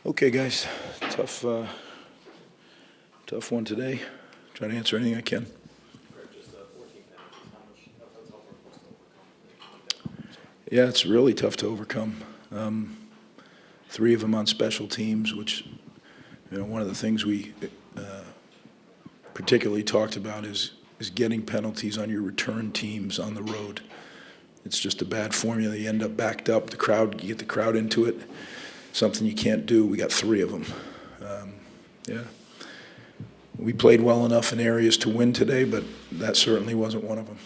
Okay, guys, tough, tough one today. Try to answer anything I can. Yeah, it's really tough to overcome. Three of them on special teams, which, one of the things we particularly talked about is getting penalties on your return teams on the road. It's just a bad formula. You end up backed up. You get the crowd into it. Something you can't do. We got three of them. Yeah. We played well enough in areas to win today, but that certainly wasn't one of them.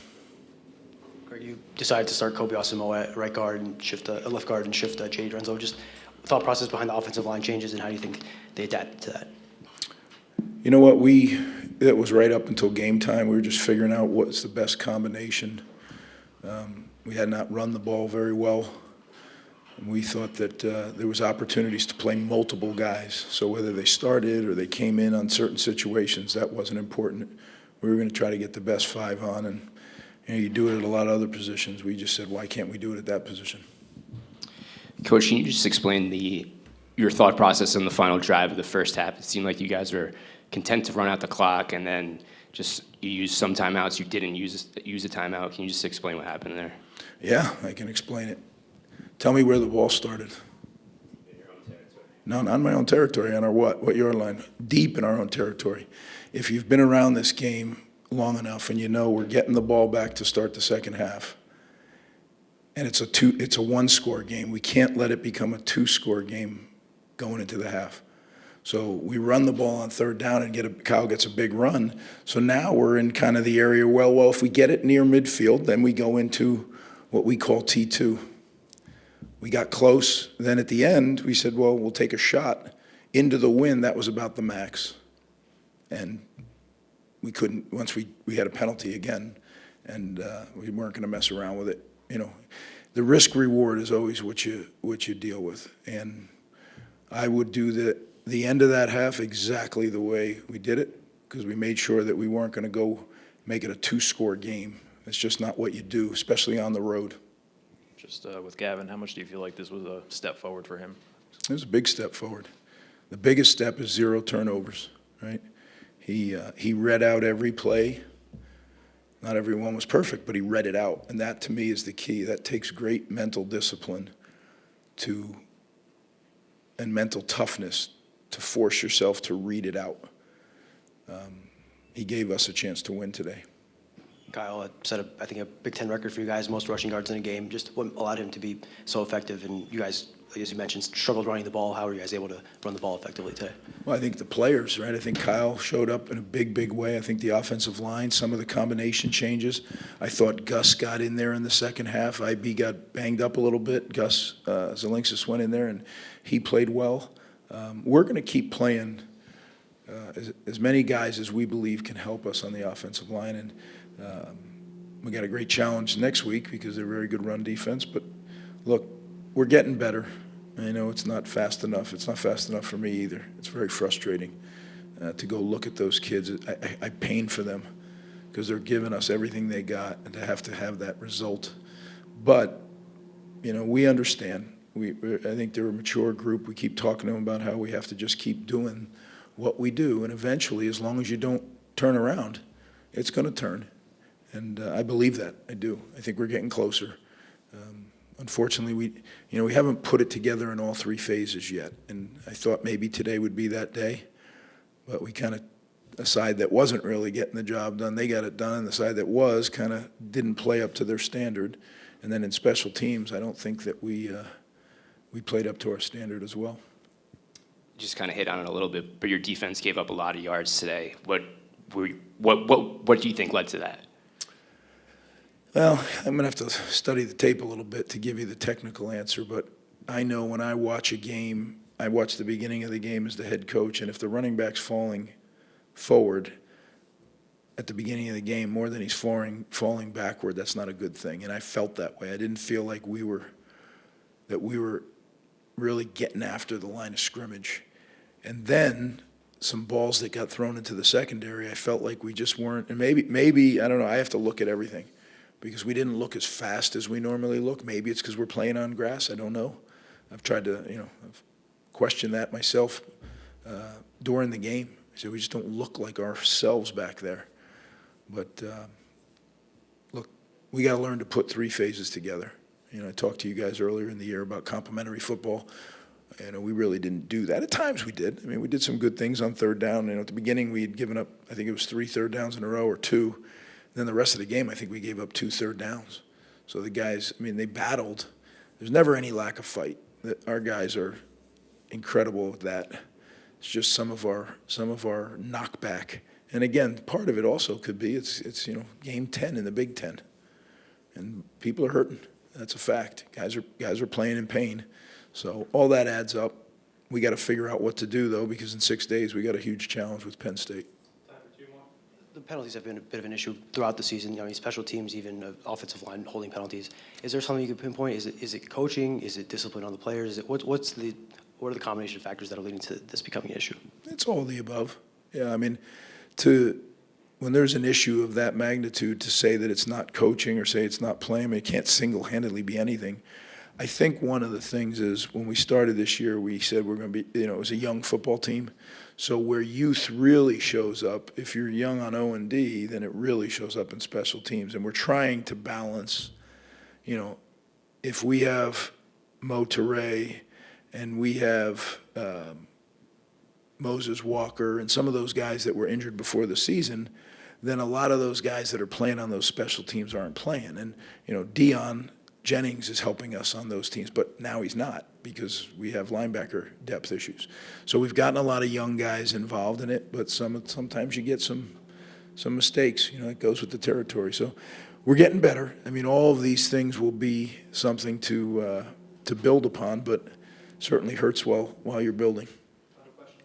You decided to start Kobe Asamoah at right guard and shift left guard and shift J.D. Renzo. Just thought process behind the offensive line changes and how do you think they adapted to that? You know what? It was right up until game time. We were just figuring out what's the best combination. We had not run the ball very well. We thought that there was opportunities to play multiple guys. So whether they started or they came in on certain situations, that wasn't important. We were going to try to get the best five on, and you do it at a lot of other positions. We just said, why can't we do it at that position? Coach, can you just explain your thought process in the final drive of the first half? It seemed like you guys were content to run out the clock, and then just you used some timeouts. You didn't use a timeout. Can you just explain what happened there? Yeah, I can explain it. Tell me where the ball started. In your own territory. No, not in my own territory. On our what? What yard line? Deep in our own territory. If you've been around this game long enough and you know we're getting the ball back to start the second half, and it's a one-score game. We can't let it become a two-score game going into the half. So we run the ball on third down and Kyle gets a big run. So now we're in kind of the area, well, if we get it near midfield, then we go into what we call T2. We got close. Then at the end, we said, well, we'll take a shot into the wind. That was about the max. And we couldn't, once we had a penalty again, and we weren't going to mess around with it. The risk reward is always what you deal with. And I would do the end of that half exactly the way we did it, because we made sure that we weren't going to go make it a two-score game. It's just not what you do, especially on the road. Just with Gavin, how much do you feel like this was a step forward for him? It was a big step forward. The biggest step is 0 turnovers, right? He read out every play. Not every one was perfect, but he read it out, and that to me is the key. That takes great mental discipline and mental toughness to force yourself to read it out. He gave us a chance to win today. Kyle set I think a Big Ten record for you guys, most rushing yards in a game. Just what allowed him to be so effective? And you guys, as you mentioned, struggled running the ball. How were you guys able to run the ball effectively today? Well, I think the players, right? I think Kyle showed up in a big way. I think the offensive line, some of the combination changes. I thought Gus got in there in the second half. IB got banged up a little bit. Gus Zelinksis went in there, and he played well. We're going to keep playing as many guys as we believe can help us on the offensive line. And we got a great challenge next week because they're a very good run defense. But, look, we're getting better. I know it's not fast enough. It's not fast enough for me either. It's very frustrating to go look at those kids. I pain for them because they're giving us everything they got and to have that result. But, we understand. I think they're a mature group. We keep talking to them about how we have to just keep doing what we do. And eventually, as long as you don't turn around, it's going to turn. And I believe that. I do. I think we're getting closer. Unfortunately, we haven't put it together in all three phases yet. And I thought maybe today would be that day. But we kind of, a side that wasn't really getting the job done, they got it done. And the side that was kind of didn't play up to their standard. And then in special teams, I don't think that we played up to our standard as well. Just kind of hit on it a little bit, but your defense gave up a lot of yards today. What do you think led to that? Well, I'm going to have to study the tape a little bit to give you the technical answer, but I know when I watch a game, I watch the beginning of the game as the head coach, and if the running back's falling forward at the beginning of the game more than he's falling backward, that's not a good thing, and I felt that way. I didn't feel like we were really getting after the line of scrimmage. And then some balls that got thrown into the secondary, I felt like we just weren't, and maybe I don't know, I have to look at everything because we didn't look as fast as we normally look. Maybe it's because we're playing on grass, I don't know. I've tried to, I've questioned that myself during the game. I said, we just don't look like ourselves back there. But look, we got to learn to put three phases together. I talked to you guys earlier in the year about complementary football. We really didn't do that. At times we did. I mean, we did some good things on third down. At the beginning we had given up, I think it was 3 third downs in a row or 2. And then the rest of the game, I think we gave up 2 third downs. So the guys, I mean, they battled. There's never any lack of fight. Our guys are incredible at that. It's just some of our knockback. And again, part of it also could be it's game 10 in the Big Ten, and people are hurting. That's a fact. Guys are playing in pain. So all that adds up. We got to figure out what to do, though, because in 6 days we got a huge challenge with Penn State. The penalties have been a bit of an issue throughout the season. Special teams, even offensive line holding penalties. Is there something you could pinpoint? Is it coaching? Is it discipline on the players? What are the combination of factors that are leading to this becoming an issue? It's all the above. Yeah, I mean, when there's an issue of that magnitude, to say that it's not coaching or say it's not playing, I mean, it can't single-handedly be anything. I think one of the things is when we started this year, we said we're going to be, it was a young football team. So where youth really shows up, if you're young on O&D, then it really shows up in special teams. And we're trying to balance, if we have Mo Toure and we have Moses Walker and some of those guys that were injured before the season, then a lot of those guys that are playing on those special teams aren't playing. And, Deion Jennings is helping us on those teams, but now he's not because we have linebacker depth issues. So we've gotten a lot of young guys involved in it, but sometimes you get some mistakes. It goes with the territory. So we're getting better. I mean, all of these things will be something to build upon, but certainly hurts while you're building.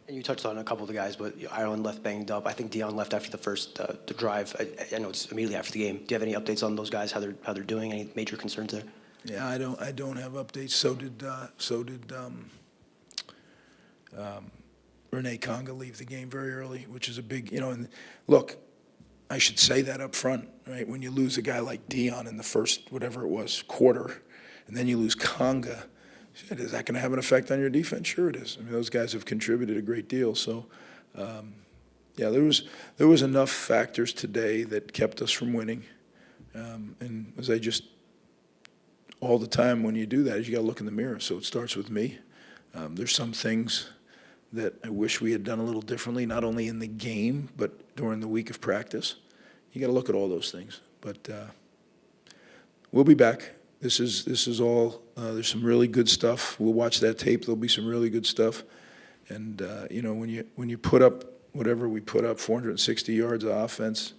And you touched on a couple of the guys, but Ireland left banged up. I think Deion left after the first the drive. I know it's immediately after the game. Do you have any updates on those guys? How they're doing? Any major concerns there? Yeah, I don't have updates. So did Renee Conga leave the game very early, which is a big, and look, I should say that up front, right? When you lose a guy like Deion in the first, whatever it was, quarter, and then you lose Conga, shit, is that going to have an effect on your defense? Sure it is. I mean, those guys have contributed a great deal. So, yeah, there was enough factors today that kept us from winning. And as all the time when you do that, is you got to look in the mirror. So it starts with me. There's some things that I wish we had done a little differently, not only in the game, but during the week of practice. You got to look at all those things. But we'll be back. This is all. There's some really good stuff. We'll watch that tape. There'll be some really good stuff. And when you put up whatever we put up, 460 yards of offense,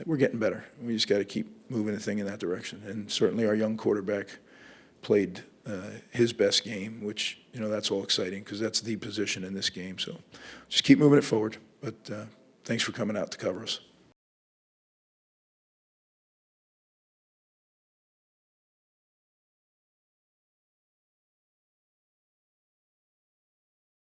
we're getting better. We just got to keep moving the thing in that direction. And certainly our young quarterback played his best game, which that's all exciting because that's the position in this game. So just keep moving it forward. But thanks for coming out to cover us.